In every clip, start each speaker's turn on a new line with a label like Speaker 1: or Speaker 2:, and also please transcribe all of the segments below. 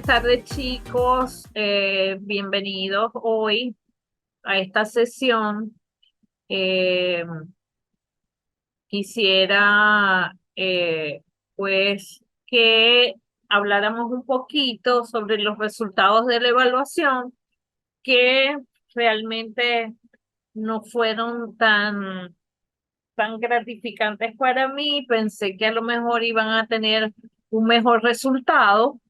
Speaker 1: Buenas tardes, chicos. Bienvenidos hoy a esta sesión. Eh, Quisiera, pues, que habláramos un poquito sobre los resultados de la evaluación que realmente no fueron tan gratificantes para mí. Pensé que a lo mejor iban a tener un mejor resultado,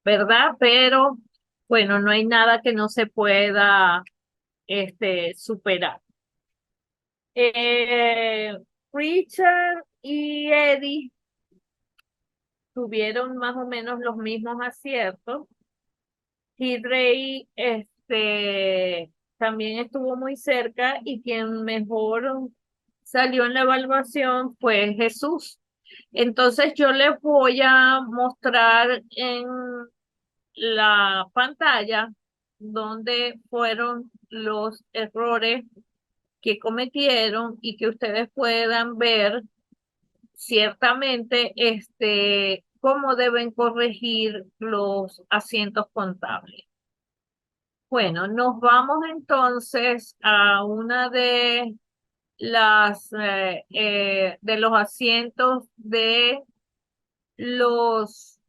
Speaker 1: ¿verdad? Pero bueno, no hay nada que no se pueda superar. Eh, Richard y Eddie tuvieron más o menos los mismos aciertos. Hidrey también estuvo muy cerca y quien mejor salió en la evaluación fue Jesús. Entonces yo les voy a mostrar en la pantalla donde fueron los errores que cometieron y que ustedes puedan ver ciertamente cómo deben corregir los asientos contables. Bueno, nos vamos entonces a una de de los asientos de los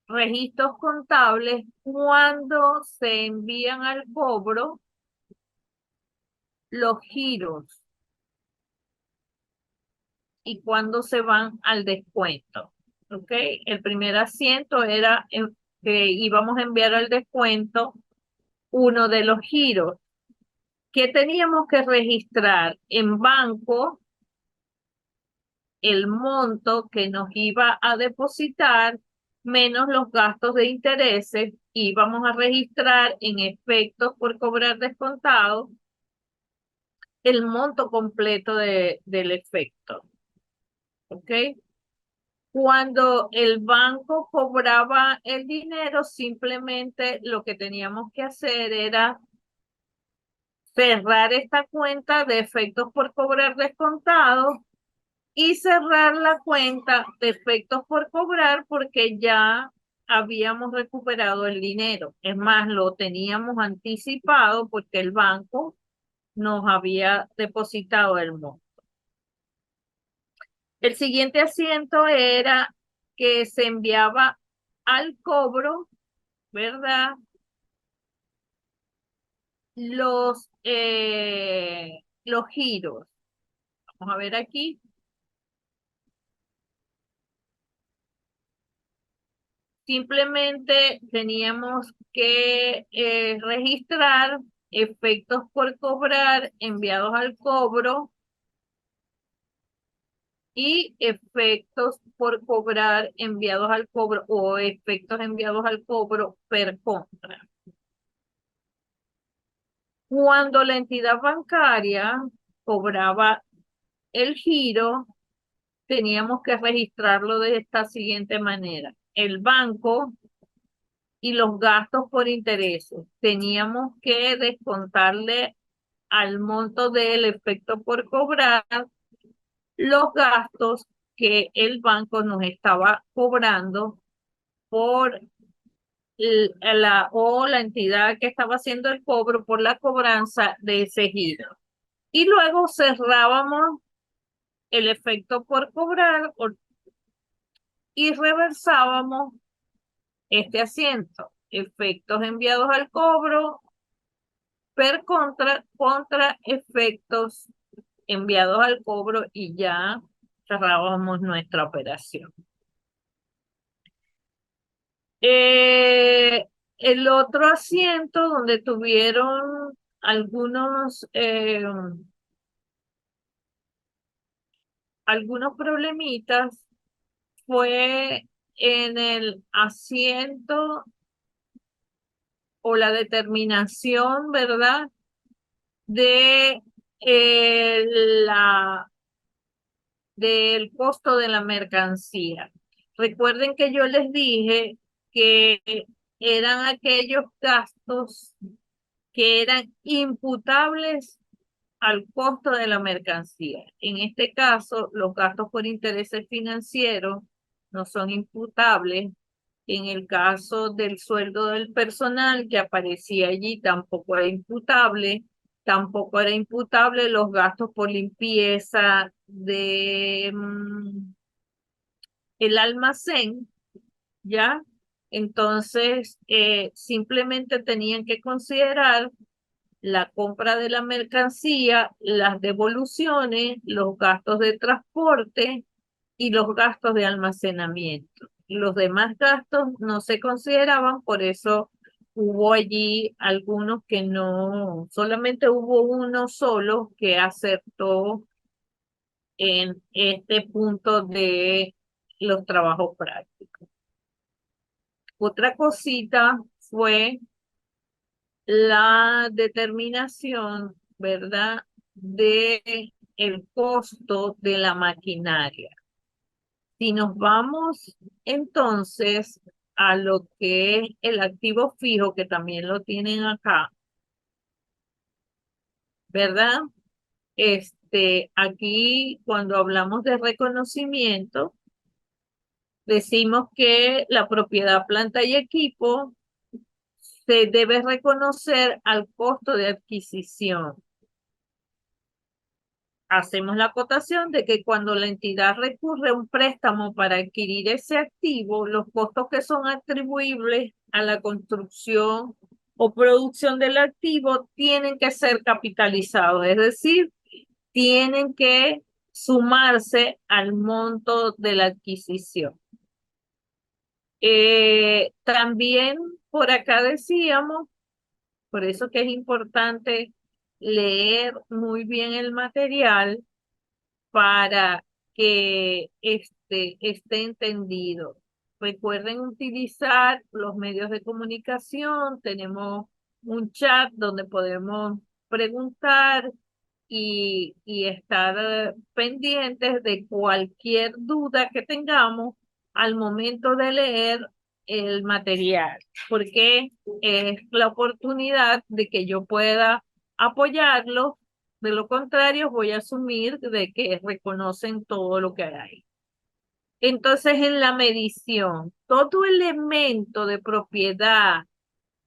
Speaker 1: registros contables cuando se envían al cobro los giros y cuando se van al descuento. ¿Ok? El primer asiento era que íbamos a enviar al descuento uno de los giros que teníamos que registrar en banco el monto que nos iba a depositar menos los gastos de intereses, íbamos a registrar en efectos por cobrar descontado el monto completo del efecto. ¿Ok? Cuando el banco cobraba el dinero, simplemente lo que teníamos que hacer era cerrar esta cuenta de efectos por cobrar descontado y cerrar la cuenta de efectos por cobrar porque ya habíamos recuperado el dinero. Es más, lo teníamos anticipado porque el banco nos había depositado el monto. El siguiente asiento era que se enviaba al cobro, ¿verdad? Los giros. Vamos a ver aquí. Simplemente teníamos que registrar efectos por cobrar enviados al cobro y efectos por cobrar enviados al cobro o efectos enviados al cobro per contra. Cuando la entidad bancaria cobraba el giro, teníamos que registrarlo de esta siguiente manera. El banco y los gastos por intereses. Teníamos que descontarle al monto del efecto por cobrar los gastos que el banco nos estaba cobrando por la entidad que estaba haciendo el cobro por la cobranza de ese giro. Y luego cerrábamos el efecto por cobrar y reversábamos este asiento. Efectos enviados al cobro per contra efectos enviados al cobro y ya cerrábamos nuestra operación. Eh, el otro asiento donde tuvieron algunos problemitas fue en el asiento o la determinación, ¿verdad? De eh, la, del costo de la mercancía. Recuerden que yo les dije que eran aquellos gastos que eran imputables al costo de la mercancía. En este caso, los gastos por intereses financieros no son imputables En el caso del sueldo del personal que aparecía allí, tampoco era imputable. Tampoco era imputable los gastos por limpieza de el almacén, ¿ya? Entonces, simplemente tenían que considerar la compra de la mercancía, las devoluciones, los gastos de transporte y los gastos de almacenamiento. Los demás gastos no se consideraban, por eso hubo allí algunos que no, solamente hubo uno solo que aceptó en este punto de los trabajos prácticos. Otra cosita fue la determinación, ¿verdad?, de el costo de la maquinaria. Si nos vamos entonces a lo que es el activo fijo, que también lo tienen acá, ¿verdad? Aquí cuando hablamos de reconocimiento, decimos que la propiedad, planta y equipo se debe reconocer al costo de adquisición. Hacemos la acotación de que cuando la entidad recurre a un préstamo para adquirir ese activo, los costos que son atribuibles a la construcción o producción del activo tienen que ser capitalizados, es decir, tienen que sumarse al monto de la adquisición. También por acá decíamos, por eso que es importante leer muy bien el material para que esté entendido. Recuerden utilizar los medios de comunicación, tenemos un chat donde podemos preguntar y estar pendientes de cualquier duda que tengamos al momento de leer el material, porque es la oportunidad de que yo pueda apoyarlo. De lo contrario, voy a asumir de que reconocen todo lo que hay. Entonces, en la medición, todo elemento de propiedad,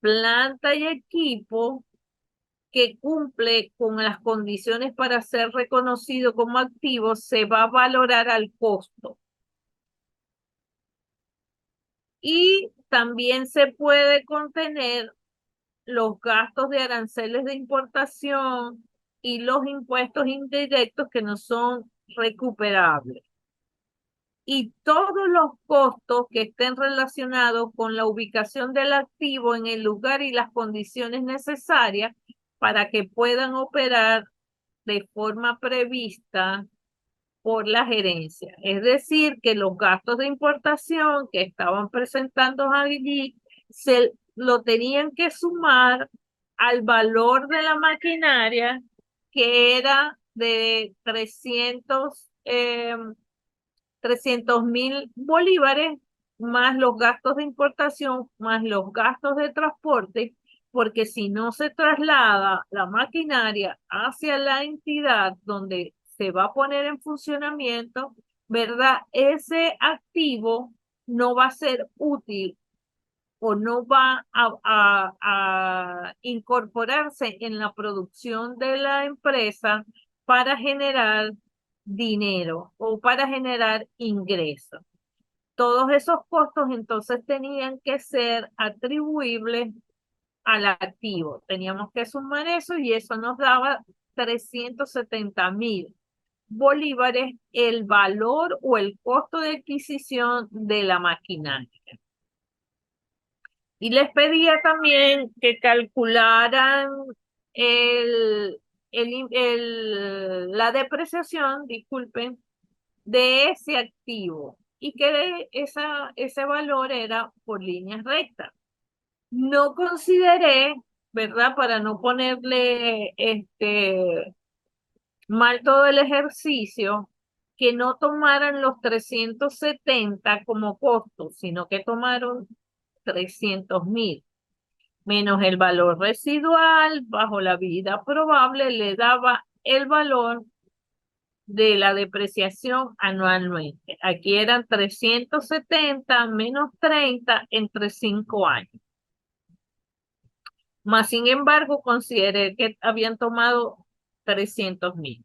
Speaker 1: planta y equipo que cumple con las condiciones para ser reconocido como activo se va a valorar al costo. Y también se puede contener los gastos de aranceles de importación y los impuestos indirectos que no son recuperables. Y todos los costos que estén relacionados con la ubicación del activo en el lugar y las condiciones necesarias para que puedan operar de forma prevista por la gerencia. Es decir, que los gastos de importación que estaban presentando allí se lo tenían que sumar al valor de la maquinaria, que era de 300.000 bolívares, más los gastos de importación, más los gastos de transporte, porque si no se traslada la maquinaria hacia la entidad donde se va a poner en funcionamiento, ¿verdad? Ese activo no va a ser útil o no va a incorporarse en la producción de la empresa para generar dinero o para generar ingresos. Todos esos costos entonces tenían que ser atribuibles al activo. Teníamos que sumar eso y eso nos daba 370.000 bolívares el valor o el costo de adquisición de la maquinaria. Y les pedía también que calcularan el, la depreciación, disculpen, de ese activo y que ese valor era por líneas rectas. No consideré, ¿verdad? Para no ponerle mal todo el ejercicio, que no tomaran los 370 como costo, sino que tomaron 300.000 menos el valor residual bajo la vida probable, le daba el valor de la depreciación anualmente. Aquí eran 370 menos 30 entre 5 años. Más sin embargo, consideré que habían tomado 300.000.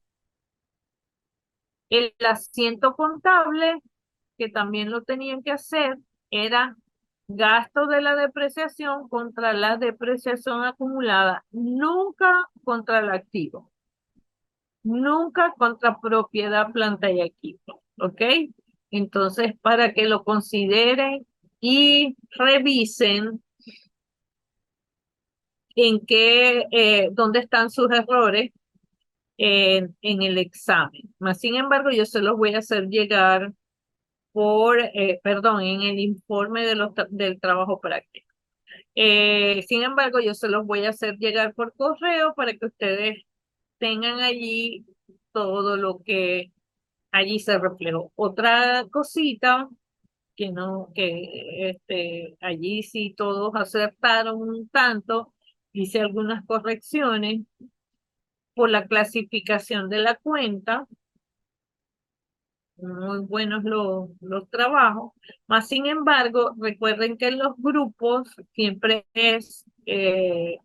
Speaker 1: El asiento contable, que también lo tenían que hacer, era gasto de la depreciación contra la depreciación acumulada, nunca contra el activo, nunca contra propiedad, planta y equipo, ¿ok? Entonces, para que lo consideren y revisen en qué, dónde están sus errores en el examen. Más sin embargo, yo se los voy a hacer llegar perdón, en el informe del trabajo práctico. Sin embargo, yo se los voy a hacer llegar por correo para que ustedes tengan allí todo lo que allí se reflejó. Otra cosita que no, que allí sí todos acertaron un tanto, hice algunas correcciones por la clasificación de la cuenta. Muy buenos los trabajos, más sin embargo, recuerden que en los grupos siempre es el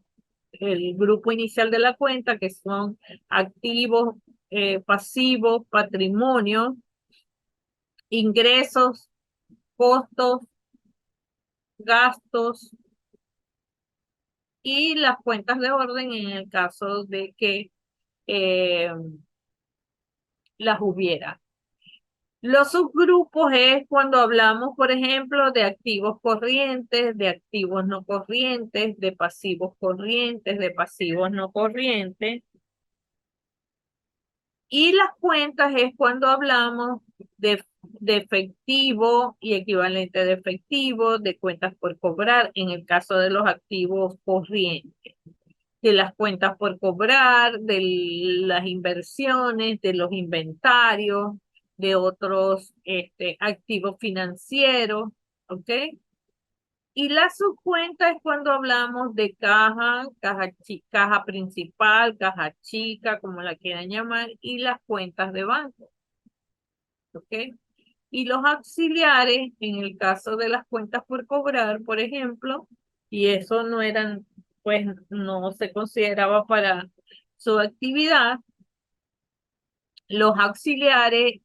Speaker 1: grupo inicial de la cuenta, que son activos, pasivos, patrimonio, ingresos, costos, gastos y las cuentas de orden en el caso de que eh, las hubiera. Los subgrupos es cuando hablamos, por ejemplo, de activos corrientes, de activos no corrientes, de pasivos corrientes, de pasivos no corrientes. Y las cuentas es cuando hablamos de efectivo y equivalente de efectivo, de cuentas por cobrar, en el caso de los activos corrientes, de las cuentas por cobrar, de las inversiones, de los inventarios, de otros activos financieros, ¿ok? Y la subcuenta es cuando hablamos de caja principal, caja chica, como la quieran llamar, y las cuentas de banco, ¿ok? Y los auxiliares, en el caso de las cuentas por cobrar, por ejemplo, y eso no eran, pues no se consideraba para su actividad. Los auxiliares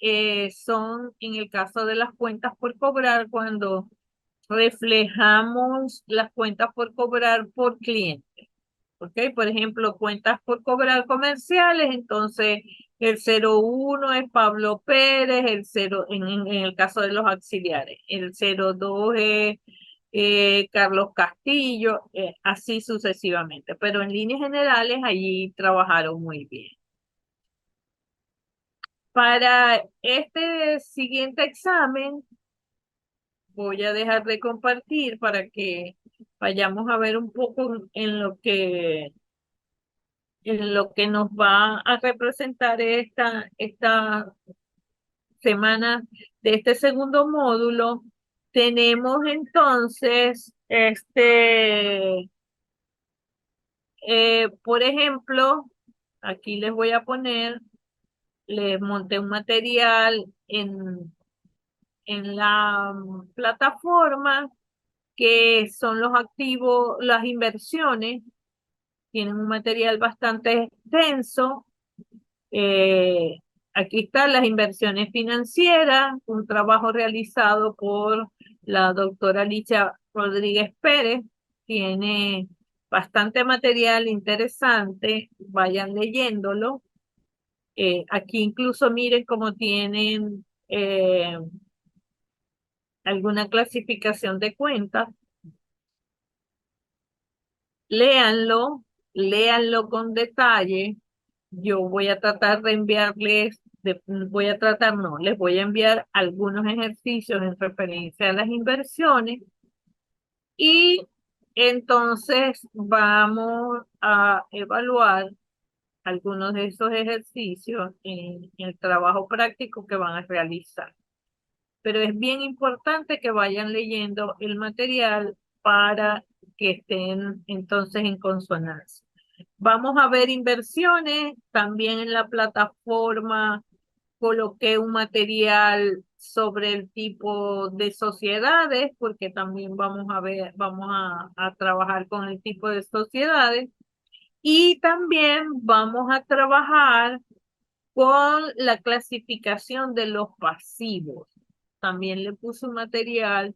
Speaker 1: son, en el caso de las cuentas por cobrar, cuando reflejamos las cuentas por cobrar por cliente. ¿Ok? Por ejemplo, cuentas por cobrar comerciales, entonces el 01 es Pablo Pérez, en el caso de los auxiliares, el 02 es Carlos Castillo, así sucesivamente. Pero en líneas generales allí trabajaron muy bien. Para este siguiente examen, voy a dejar de compartir para que vayamos a ver un poco en lo que nos va a representar esta semana de este segundo módulo. Tenemos entonces, por ejemplo, aquí les voy a poner, les monté un material en la plataforma que son los activos, las inversiones. Tienen un material bastante extenso. Eh, Aquí están las inversiones financieras, un trabajo realizado por la doctora Alicia Rodríguez Pérez. Tiene bastante material interesante, vayan leyéndolo. Aquí incluso miren cómo tienen alguna clasificación de cuentas. Léanlo, léanlo con detalle. Yo voy a tratar de enviarles, voy a tratar, no, les voy a enviar algunos ejercicios en referencia a las inversiones y entonces vamos a evaluar algunos de esos ejercicios en el trabajo práctico que van a realizar. Pero es bien importante que vayan leyendo el material para que estén entonces en consonancia. Vamos a ver inversiones también en la plataforma. coloqué un material sobre el tipo de sociedades, porque también vamos a ver, a trabajar con el tipo de sociedades. Y también vamos a trabajar con la clasificación de los pasivos. También le puse un material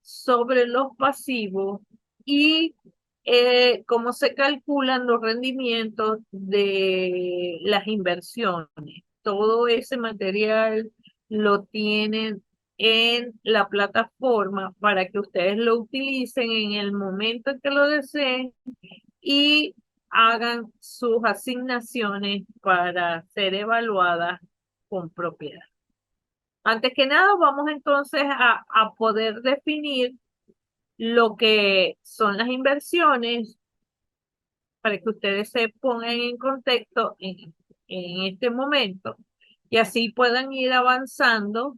Speaker 1: sobre los pasivos y cómo se calculan los rendimientos de las inversiones. Todo ese material lo tienen en la plataforma para que ustedes lo utilicen en el momento en que lo deseen y hagan sus asignaciones para ser evaluadas con propiedad. Antes que nada, vamos entonces a poder definir lo que son las inversiones para que ustedes se pongan en contexto en este momento y así puedan ir avanzando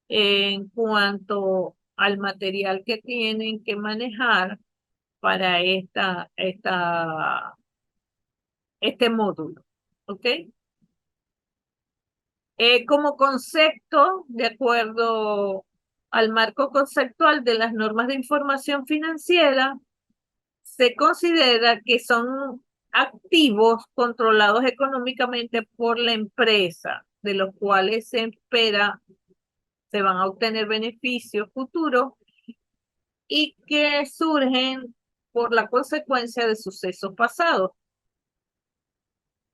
Speaker 1: en cuanto al material que tienen que manejar para este módulo. ¿Ok? Como concepto, de acuerdo al marco conceptual de las normas de información financiera, se considera que son activos controlados económicamente por la empresa, de los cuales se espera se van a obtener beneficios futuros y que surgen por la consecuencia de sucesos pasados.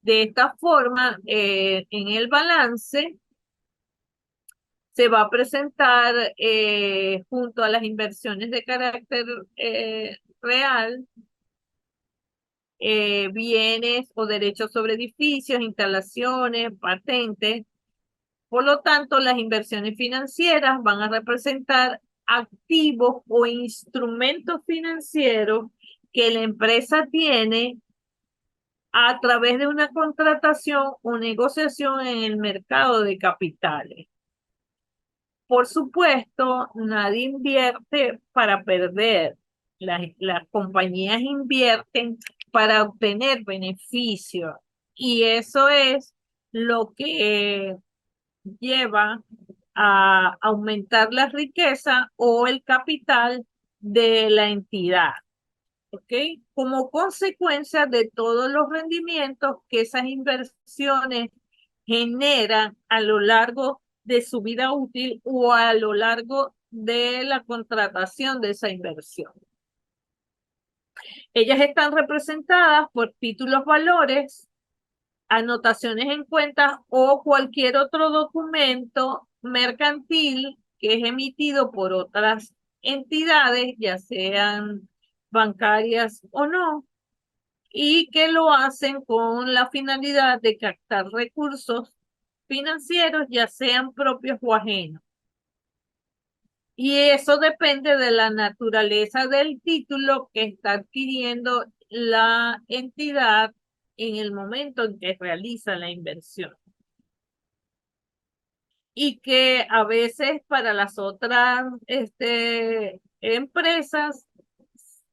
Speaker 1: De esta forma, en el balance se va a presentar junto a las inversiones de carácter real, bienes o derechos sobre edificios, instalaciones, patentes. Por lo tanto, las inversiones financieras van a representar activos o instrumentos financieros que la empresa tiene a través de una contratación o negociación en el mercado de capitales. Por supuesto, nadie invierte para perder. Las compañías invierten para obtener beneficios y eso es lo que lleva a aumentar la riqueza o el capital de la entidad. ¿Ok? Como consecuencia de todos los rendimientos que esas inversiones generan a lo largo de su vida útil o a lo largo de la contratación de esa inversión. Ellas están representadas por títulos valores, anotaciones en cuentas o cualquier otro documento mercantil que es emitido por otras entidades, ya sean bancarias o no, y que lo hacen con la finalidad de captar recursos financieros, ya sean propios o ajenos. Y eso depende de la naturaleza del título que está adquiriendo la entidad en el momento en que realiza la inversión. Y que a veces para las otras empresas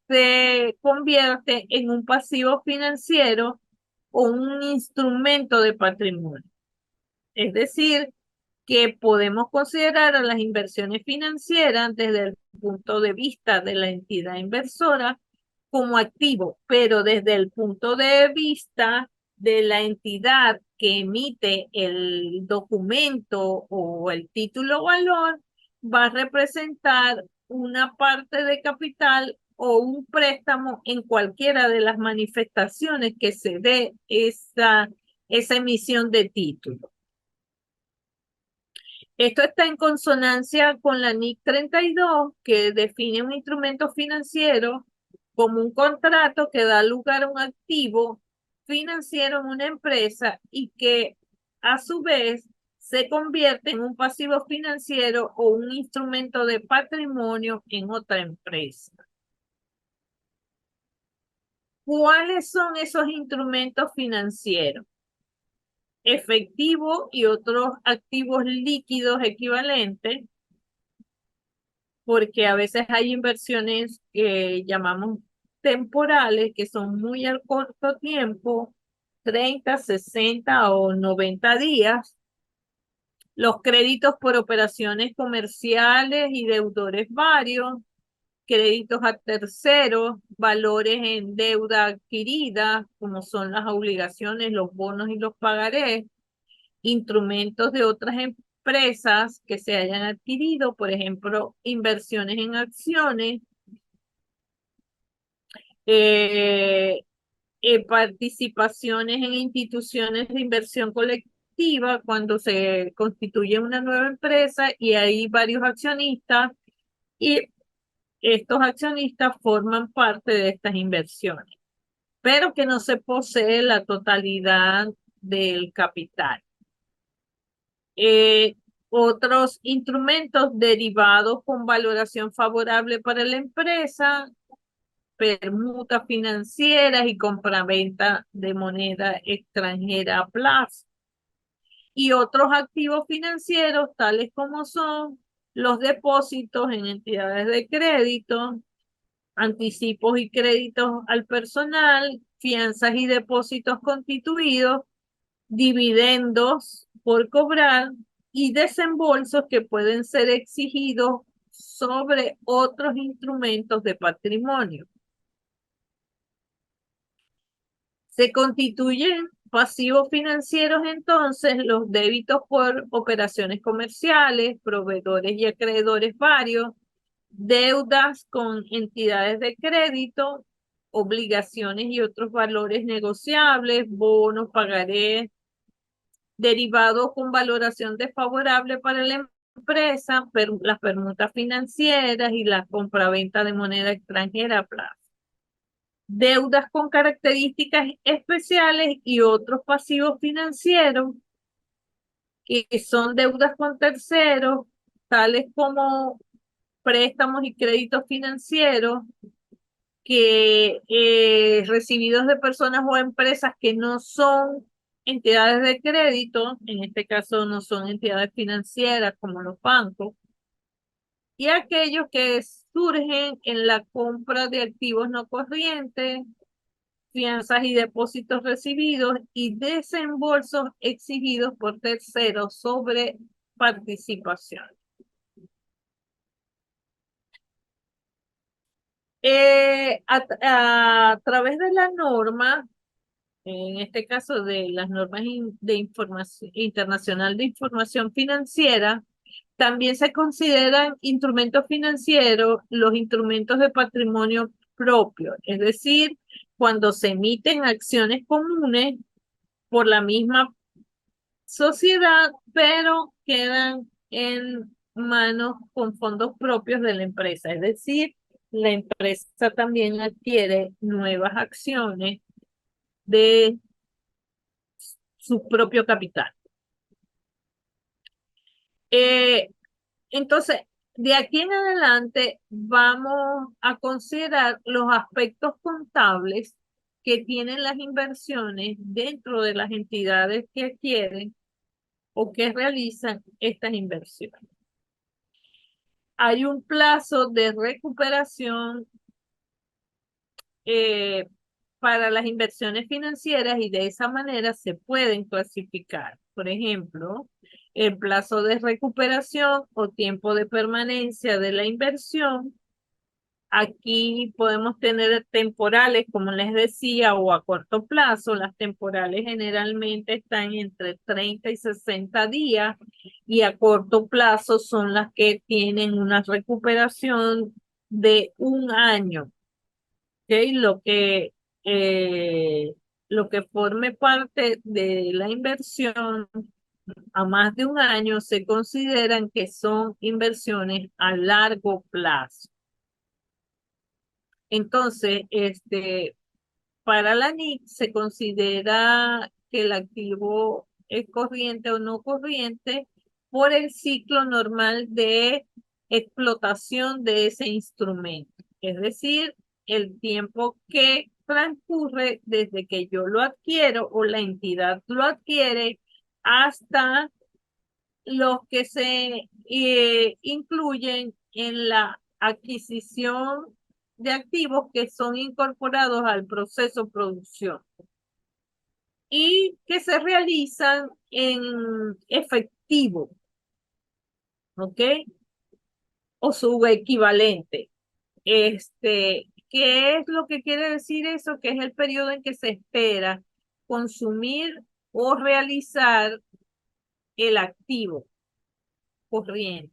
Speaker 1: se convierte en un pasivo financiero o un instrumento de patrimonio. Es decir, que podemos considerar a las inversiones financieras desde el punto de vista de la entidad inversora como activo, pero desde el punto de vista de la entidad que emite el documento o el título valor, va a representar una parte de capital o un préstamo en cualquiera de las manifestaciones que se dé esa emisión de título. Esto está en consonancia con la NIC 32, que define un instrumento financiero como un contrato que da lugar a un activo financiero en una empresa y que a su vez se convierte en un pasivo financiero o un instrumento de patrimonio en otra empresa. ¿Cuáles son esos instrumentos financieros? Efectivo y otros activos líquidos equivalentes, porque a veces hay inversiones que llamamos temporales, que son muy al corto tiempo, 30, 60 o 90 días, Los créditos por operaciones comerciales y deudores varios, créditos a terceros, valores en deuda adquirida, como son las obligaciones, los bonos y los pagarés, instrumentos de otras empresas que se hayan adquirido, por ejemplo, inversiones en acciones, eh, participaciones en instituciones de inversión colectiva cuando se constituye una nueva empresa y hay varios accionistas y estos accionistas forman parte de estas inversiones, pero que no se posee la totalidad del capital. Eh, Otros instrumentos derivados con valoración favorable para la empresa, permutas financieras y compraventa de moneda extranjera a plazo. Y otros activos financieros, tales como son los depósitos en entidades de crédito, anticipos y créditos al personal, fianzas y depósitos constituidos, dividendos por cobrar y desembolsos que pueden ser exigidos sobre otros instrumentos de patrimonio. Se constituyen pasivos financieros entonces los débitos por operaciones comerciales, proveedores y acreedores varios, deudas con entidades de crédito, obligaciones y otros valores negociables, bonos, pagarés, derivados con valoración desfavorable para la empresa, las permutas financieras y la compraventa de moneda extranjera a plazo. Deudas con características especiales y otros pasivos financieros, que son deudas con terceros, tales como préstamos y créditos financieros, que recibidos de personas o empresas que no son entidades de crédito, en este caso no son entidades financieras como los bancos, y aquellos que surgen en la compra de activos no corrientes, fianzas y depósitos recibidos y desembolsos exigidos por terceros sobre participación. A través de la norma, en este caso de las normas de información internacional de información financiera, también se consideran instrumentos financieros los instrumentos de patrimonio propio, es decir, cuando se emiten acciones comunes por la misma sociedad, pero quedan en manos con fondos propios de la empresa, es decir, la empresa también adquiere nuevas acciones de su propio capital. Eh, entonces, de aquí en adelante vamos a considerar los aspectos contables que tienen las inversiones dentro de las entidades que adquieren o que realizan estas inversiones. Hay un plazo de recuperación eh, para las inversiones financieras y de esa manera se pueden clasificar. Por ejemplo, el plazo de recuperación o tiempo de permanencia de la inversión. Aquí podemos tener temporales, como les decía, o a corto plazo. Las temporales generalmente están entre 30 y 60 días y a corto plazo son las que tienen una recuperación de un año. ¿Okay? Lo que forme parte de la inversión a más de un año se consideran que son inversiones a largo plazo. Entonces, para la NIC se considera que el activo es corriente o no corriente por el ciclo normal de explotación de ese instrumento. Es decir, el tiempo que transcurre desde que yo lo adquiero o la entidad lo adquiere hasta los que se incluyen en la adquisición de activos que son incorporados al proceso de producción y que se realizan en efectivo. ¿ok? O su equivalente. ¿Qué es lo que quiere decir eso? Que es el periodo en que se espera consumir o realizar el activo corriente.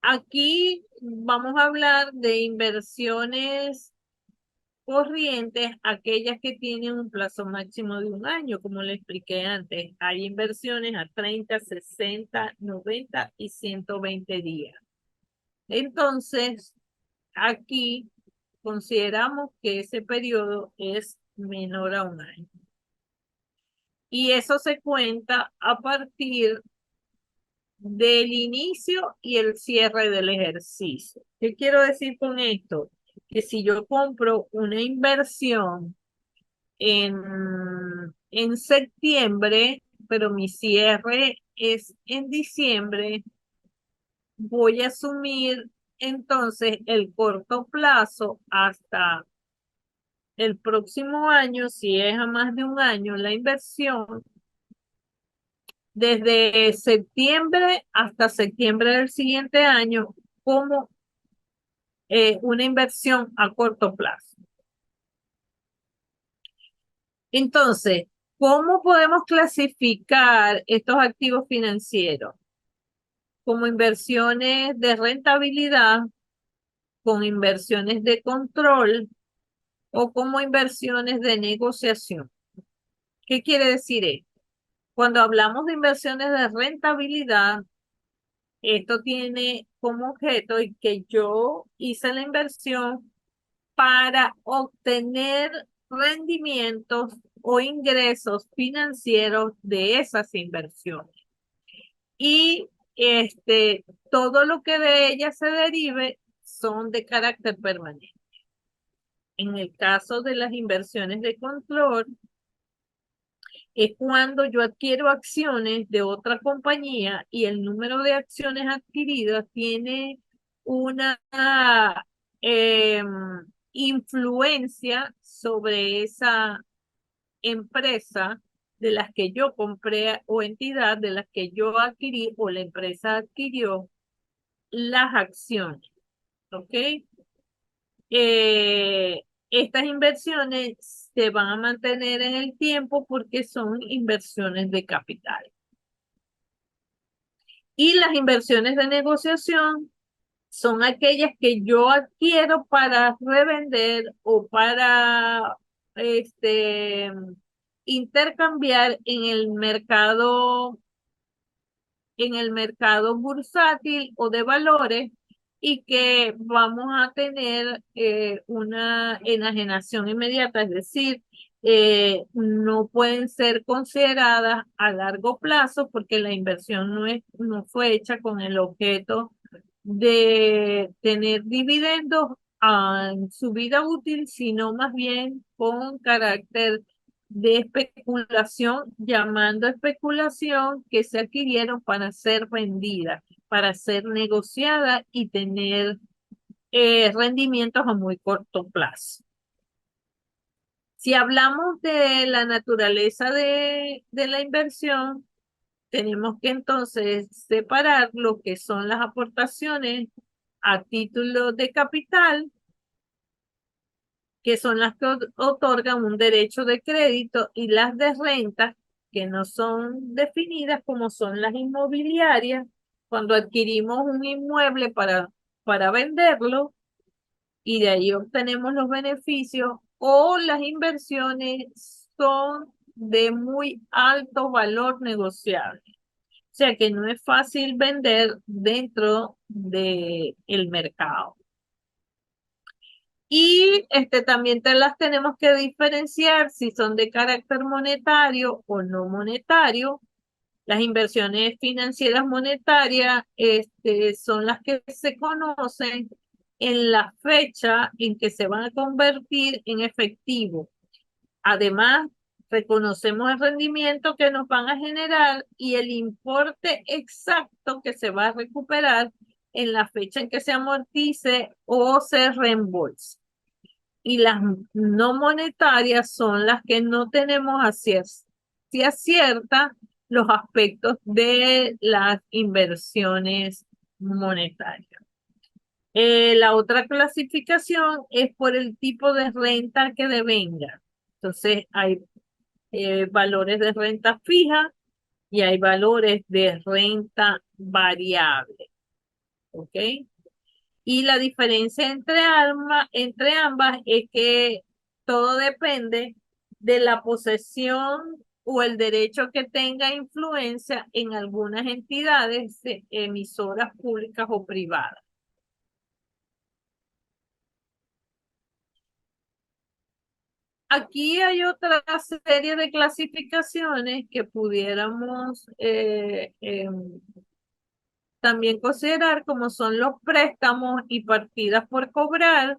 Speaker 1: Aquí vamos a hablar de inversiones corrientes, aquellas que tienen un plazo máximo de un año, como le expliqué antes. Hay inversiones a 30, 60, 90 y 120 días. Entonces, aquí consideramos que ese periodo es menor a un año. Y eso se cuenta a partir del inicio y el cierre del ejercicio. ¿Qué quiero decir con esto? Que si yo compro una inversión en, en septiembre, pero mi cierre es en diciembre, voy a asumir entonces el corto plazo hasta el próximo año, si es a más de un año la inversión, desde septiembre hasta septiembre del siguiente año, como una inversión a corto plazo. Entonces, ¿cómo podemos clasificar estos activos financieros? Como inversiones de rentabilidad, con inversiones de control o como inversiones de negociación. ¿Qué quiere decir esto? Cuando hablamos de inversiones de rentabilidad, esto tiene como objeto y que yo hice la inversión para obtener rendimientos o ingresos financieros de esas inversiones. Y todo lo que de ellas se derive son de carácter permanente. En el caso de las inversiones de control, es cuando yo adquiero acciones de otra compañía y el número de acciones adquiridas tiene una eh, influencia sobre esa empresa de las que yo compré o entidad de las que yo adquirí o la empresa adquirió las acciones, ¿ok? Eh, Estas inversiones se van a mantener en el tiempo porque son inversiones de capital. Y las inversiones de negociación son aquellas que yo adquiero para revender o para este, intercambiar en el mercado bursátil o de valores y que vamos a tener una enajenación inmediata, es decir, no pueden ser consideradas a largo plazo porque la inversión no fue hecha con el objeto de tener dividendos en su vida útil, sino más bien con carácter de especulación, llamando especulación que se adquirieron para ser vendidas, para ser negociadas y tener rendimientos a muy corto plazo. Si hablamos de la naturaleza de la inversión, tenemos que entonces separar lo que son las aportaciones a título de capital, que son las que otorgan un derecho de crédito, y las de renta, que no son definidas, como son las inmobiliarias, cuando adquirimos un inmueble para venderlo y de ahí obtenemos los beneficios, o las inversiones son de muy alto valor negociable. O sea que no es fácil vender dentro del mercado. Y también te las tenemos que diferenciar si son de carácter monetario o no monetario. Las inversiones financieras monetarias son las que se conocen en la fecha en que se van a convertir en efectivo. Además, reconocemos el rendimiento que nos van a generar y el importe exacto que se va a recuperar en la fecha en que se amortice o se reembolse. Y las no monetarias son las que no tenemos acceso, cierta los aspectos de las inversiones monetarias. La otra clasificación es por el tipo de renta que devenga. Entonces, hay valores de renta fija y hay valores de renta variable. ¿Ok? Y la diferencia entre ambas es que todo depende de la posesión o el derecho que tenga influencia en algunas entidades emisoras públicas o privadas. Aquí hay otra serie de clasificaciones que pudiéramos también considerar, como son los préstamos y partidas por cobrar,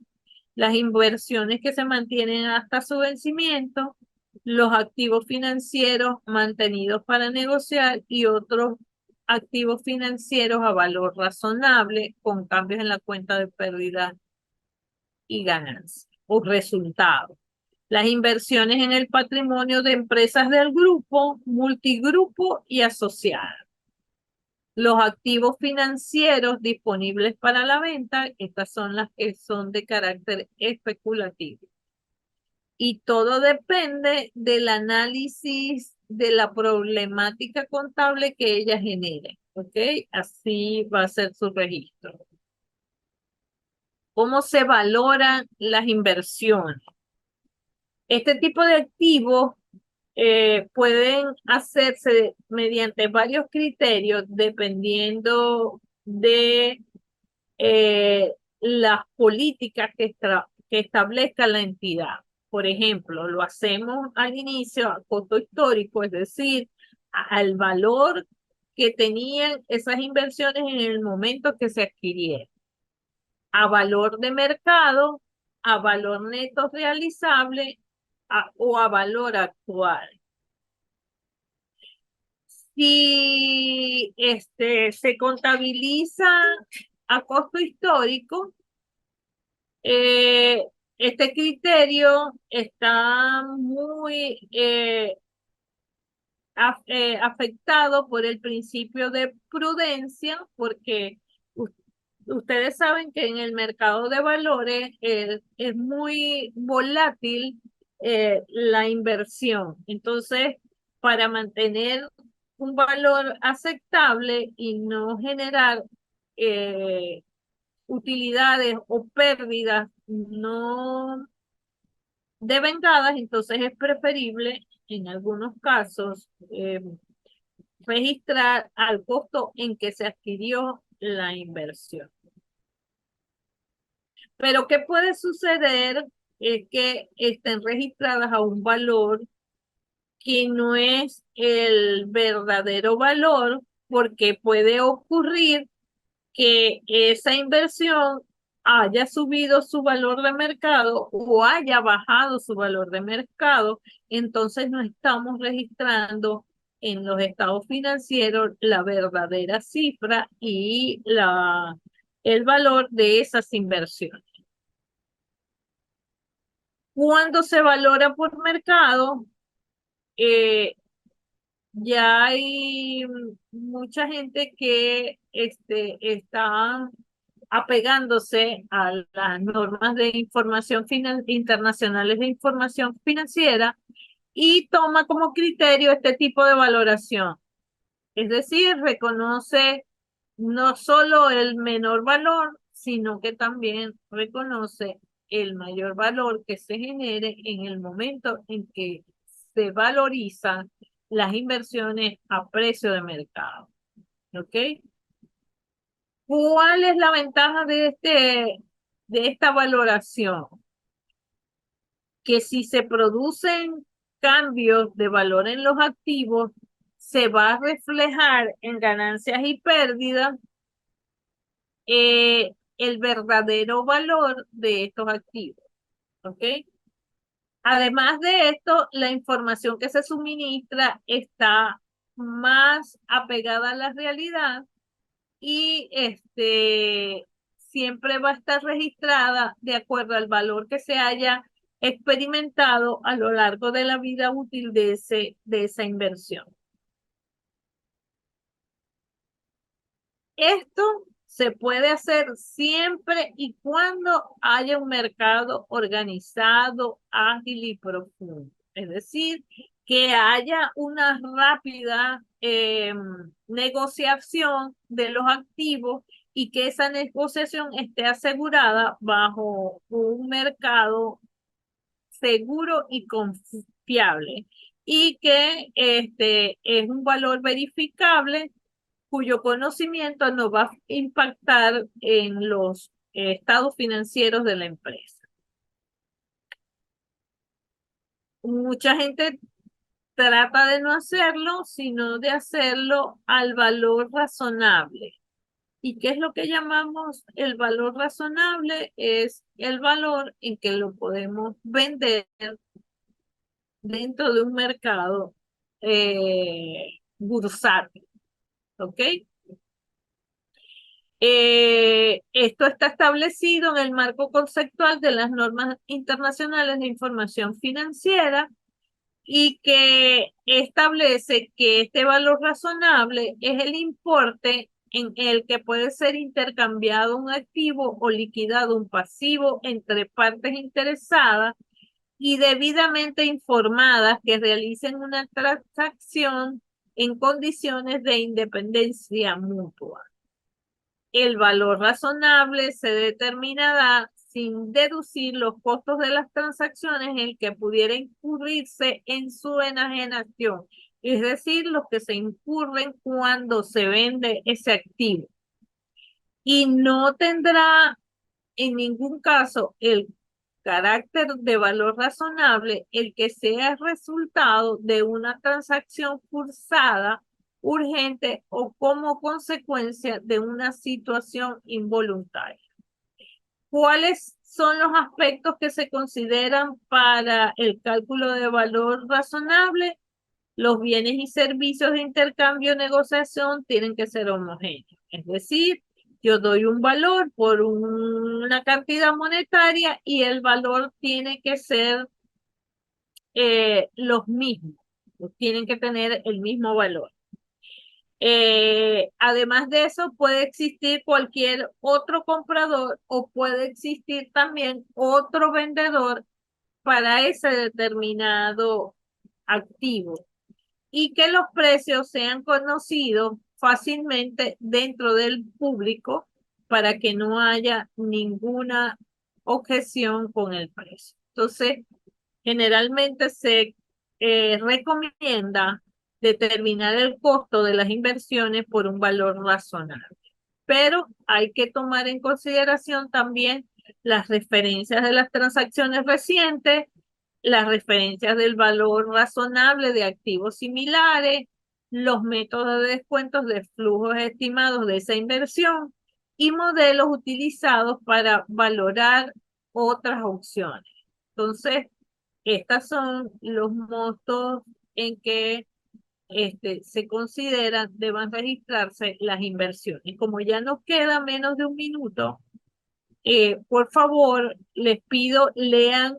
Speaker 1: las inversiones que se mantienen hasta su vencimiento, los activos financieros mantenidos para negociar y otros activos financieros a valor razonable con cambios en la cuenta de pérdida y ganancia o resultados. Las inversiones en el patrimonio de empresas del grupo, multigrupo y asociadas. Los activos financieros disponibles para la venta, estas son las que son de carácter especulativo. Y todo depende del análisis de la problemática contable que ella genere. ¿Ok? Así va a ser su registro. ¿Cómo se valoran las inversiones? Este tipo de activos pueden hacerse mediante varios criterios dependiendo de las políticas que establezca la entidad. Por ejemplo, lo hacemos al inicio a costo histórico, es decir, al valor que tenían esas inversiones en el momento que se adquirieron, a valor de mercado, a valor neto realizable o a valor actual. Si se contabiliza a costo histórico, eh, este criterio está muy afectado por el principio de prudencia, porque ustedes saben que en el mercado de valores es muy volátil la inversión. Entonces, para mantener un valor aceptable y no generar utilidades o pérdidas no devengadas, entonces es preferible en algunos casos registrar al costo en que se adquirió la inversión. Pero ¿qué puede suceder? Es que estén registradas a un valor que no es el verdadero valor, porque puede ocurrir que esa inversión haya subido su valor de mercado o haya bajado su valor de mercado, entonces no estamos registrando en los estados financieros la verdadera cifra y el valor de esas inversiones. Cuando se valora por mercado, eh, ya hay mucha gente que está apegándose a las normas de información internacionales de información financiera y toma como criterio este tipo de valoración. Es decir, reconoce no solo el menor valor, sino que también reconoce el mayor valor que se genere en el momento en que se valorizan las inversiones a precio de mercado. ¿Ok? ¿Cuál es la ventaja de esta valoración? Que si se producen cambios de valor en los activos, se va a reflejar en ganancias y pérdidas el verdadero valor de estos activos. ¿Ok? Además de esto, la información que se suministra está más apegada a la realidad y siempre va a estar registrada de acuerdo al valor que se haya experimentado a lo largo de la vida útil de esa inversión. Esto se puede hacer siempre y cuando haya un mercado organizado, ágil y profundo. Es decir, que haya una rápida negociación de los activos y que esa negociación esté asegurada bajo un mercado seguro y confiable y que es un valor verificable cuyo conocimiento nos va a impactar en los estados financieros de la empresa. Mucha gente trata de no hacerlo, sino de hacerlo al valor razonable. ¿Y qué es lo que llamamos el valor razonable? Es el valor en que lo podemos vender dentro de un mercado bursátil, ¿ok? Esto está establecido en el marco conceptual de las normas internacionales de información financiera y que establece que este valor razonable es el importe en el que puede ser intercambiado un activo o liquidado un pasivo entre partes interesadas y debidamente informadas que realicen una transacción en condiciones de independencia mutua. El valor razonable se determinará sin deducir los costos de las transacciones en el que pudiera incurrirse en su enajenación, es decir, los que se incurren cuando se vende ese activo. Y no tendrá en ningún caso el carácter de valor razonable el que sea el resultado de una transacción forzada, urgente o como consecuencia de una situación involuntaria. ¿Cuáles son los aspectos que se consideran para el cálculo de valor razonable? Los bienes y servicios de intercambio o negociación tienen que ser homogéneos. Es decir, yo doy un valor por una cantidad monetaria y el valor tiene que ser los mismos. Tienen que tener el mismo valor. Además de eso, puede existir cualquier otro comprador o puede existir también otro vendedor para ese determinado activo y que los precios sean conocidos fácilmente dentro del público para que no haya ninguna objeción con el precio. Entonces, generalmente se recomienda determinar el costo de las inversiones por un valor razonable, pero hay que tomar en consideración también las referencias de las transacciones recientes, las referencias del valor razonable de activos similares, los métodos de descuentos de flujos estimados de esa inversión y modelos utilizados para valorar otras opciones. Entonces, estos son los montos en que se consideran, deban registrarse las inversiones. Como ya nos queda menos de un minuto, por favor, les pido, lean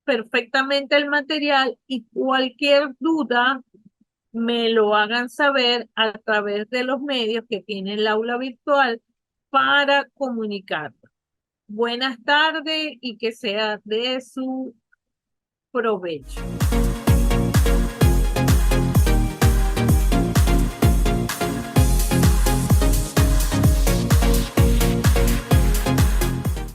Speaker 1: perfectamente el material y cualquier duda me lo hagan saber a través de los medios que tiene el aula virtual para comunicar. Buenas tardes y que sea de su provecho.